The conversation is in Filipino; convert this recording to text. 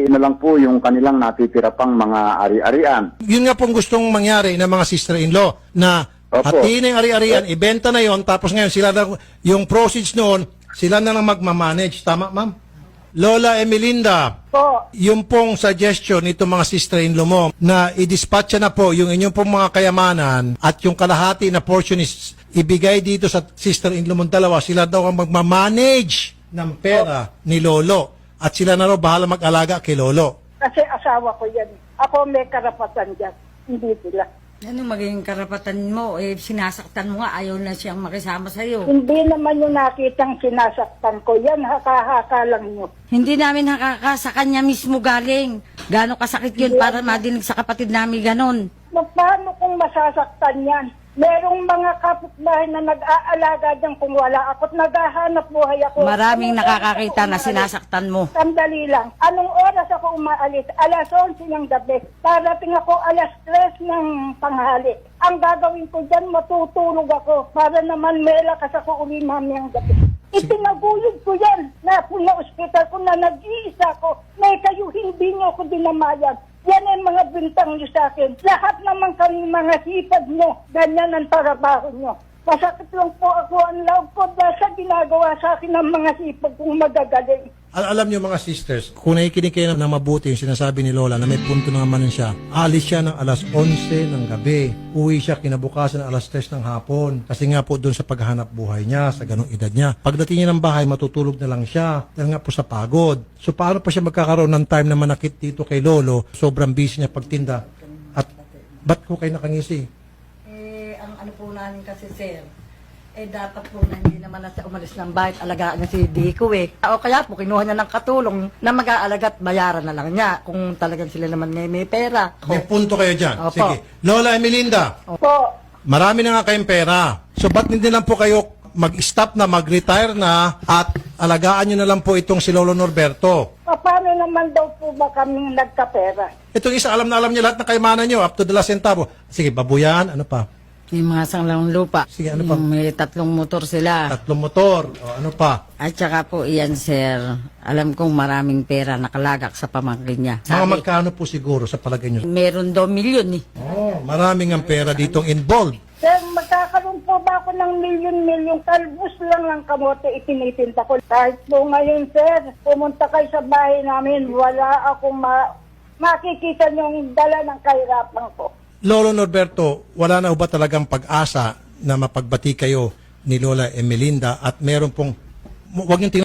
na lang po yung kanilang natitira pang mga ari-arian. Yun nga pong gustong mangyari ng mga sister-in-law na Opo. hatiin na yung ari-arian, ibenta na yon, tapos ngayon sila na, yung proceeds noon, sila na lang magmamanage. Tama, ma'am? Lola Emelinda, Po. yung pong suggestion nito mga sister-in-law mo na i-dispatcha na po yung inyong pong mga kayamanan at yung kalahati na portion is ibigay dito sa sister-in-law mong dalawa, sila daw ang magmamanage ng pera ni Lolo at sila na raw bahala mag-alaga kay Lolo. Kasi asawa ko yan. Ako may karapatan dyan. Hindi sila. Ano magiging karapatan mo? Sinasaktan mo nga, ayaw na siyang makisama sa'yo. Hindi naman yung nakitang sinasaktan ko. Yan, haka-haka lang nyo. Hindi namin nakaka sa kanya mismo galing. Gano'ng kasakit yun para madinig sa kapatid namin ganon. Paano kung masasaktan yan? Merong mga kapitbahay na nag-aalaga dyan kung wala ako at naghahanap buhay ako. Maraming Anong nakakakita oras na ako sinasaktan mo. Sandali lang. Anong oras ako umaalis? Alas 11 ng gabi. Darating ako alas 3 ng tanghali. Ang gagawin ko dyan, matutulog ako para naman may lakas ako uli mamayang gabi. Itinaguyod ko yan na pina-hospital ko na nag-iisa ko. May kayo hindi nyo ako dinamayan. Yan ang mga bintang nyo sa akin. Lahat naman kami mga hipad nyo. Ganyan ang trabaho nyo. Masakit lang po ako ang loob ko dahil sa ginagawa sa akin ng mga hipad kong magagaling. Alam niyo mga sisters, kung nakikinig kayo na mabuti yung sinasabi ni Lola na may punto na naman siya, alis siya ng alas 11 ng gabi. Uwi siya kinabukasan ng alas 3 ng hapon. Kasi nga po doon sa paghahanap buhay niya, sa ganong edad niya. Pagdating niya ng bahay, matutulog na lang siya. Dahil nga po sa pagod. So paano pa siya magkakaroon ng time na manakit dito kay Lolo? Sobrang busy niya pagtinda. At ba't ko kayo nakangisi? Ang ano po namin kasi, sir, dapat po na hindi naman na siya umalis ng bahay at alagaan niya si Dico O kaya po, kinuha niya ng katulong na mag-aalaga at bayaran na lang niya kung talagang sila naman may pera. May punto kayo dyan. Opo. Sige. Lola Emelinda, Po, marami na nga kayong pera. So ba't hindi lang po kayo mag-stop na, mag-retire na at alagaan nyo na lang po itong si Lolo Norberto? paano naman daw po ba kaming nagkapera? Itong isa, alam na alam niyo lahat ng kayamanan nyo, up to the last centavo. Sige, babuyan, ano pa? Yung mga sanglang lupa. Sige, ano pa? May 3 motor sila. 3 motor, o ano pa? At saka po iyan, sir, alam kong maraming pera nakalagak sa pamangkin niya. Mga magkano po siguro sa palagay nyo? Meron 2 milyon eh. Oh, maraming ang pera ditong involved. Sir, magkakaroon po ba ako ng milyon-milyon? Talbos lang ng kamote itinitinta ko. Kahit po ngayon, sir, pumunta kayo sa bahay namin, wala akong makikita yung dala ng kahirapan ko. Lolo Norberto, wala na ho ba talagang pag-asa na mapagbati kayo ni Lola Emelinda at meron pong, huwag niyong